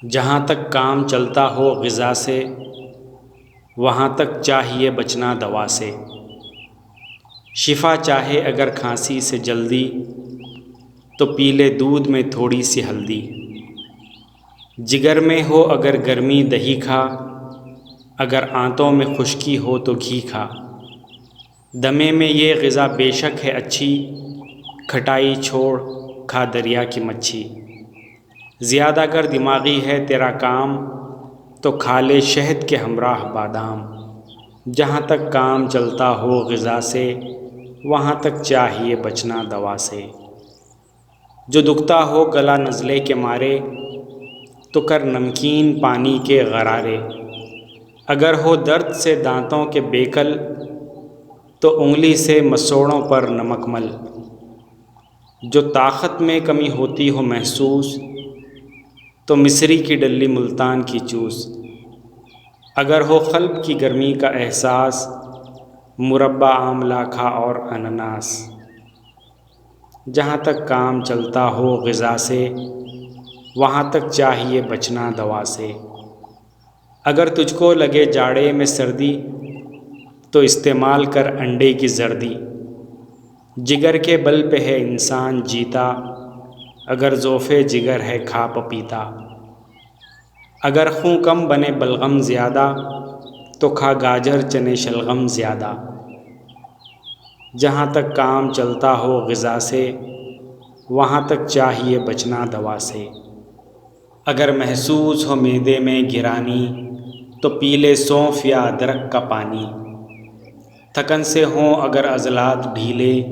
جہاں تک کام چلتا ہو غذا سے، وہاں تک چاہیے بچنا دوا سے۔ شفا چاہے اگر کھانسی سے جلدی، تو پی لے دودھ میں تھوڑی سی ہلدی۔ جگر میں ہو اگر گرمی دہی کھا، اگر آنتوں میں خشکی ہو تو گھی کھا۔ دمے میں یہ غذا بے شک ہے اچھی، کھٹائی چھوڑ کھا دریا کی مچھی۔ زیادہ اگر دماغی ہے تیرا کام، تو کھا لے شہد کے ہمراہ بادام۔ جہاں تک کام چلتا ہو غذا سے، وہاں تک چاہیے بچنا دوا سے۔ جو دکھتا ہو گلا نزلے کے مارے، تو کر نمکین پانی کے غرارے۔ اگر ہو درد سے دانتوں کے بیکل، تو انگلی سے مسوڑوں پر نمک مل۔ جو طاقت میں کمی ہوتی ہو محسوس، تو مصری کی ڈلی ملتان کی چوس۔ اگر ہو قلب کی گرمی کا احساس، مربع آملہ کھا اور انناس۔ جہاں تک کام چلتا ہو غذا سے، وہاں تک چاہیے بچنا دوا سے۔ اگر تجھ کو لگے جاڑے میں سردی، تو استعمال کر انڈے کی زردی۔ جگر کے بل پہ ہے انسان جیتا، اگر ضعف جگر ہے کھا پپیتا۔ اگر خون کم بنے بلغم زیادہ، تو کھا گاجر چنے شلغم زیادہ۔ جہاں تک کام چلتا ہو غذا سے، وہاں تک چاہیے بچنا دوا سے۔ اگر محسوس ہو معدے میں گرانی، تو پی لے سونف یا ادرک کا پانی۔ تھکن سے ہوں اگر عضلات ڈھیلے،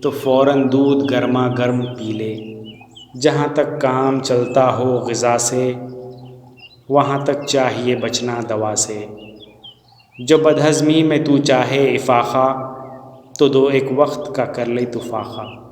تو فوراً دودھ گرما گرم پی لے۔ جہاں تک کام چلتا ہو غذا سے، وہاں تک چاہیے بچنا دوا سے۔ جو بدہضمی میں تو چاہے افاقہ، تو دو ایک وقت کا کر لے تو فاقہ۔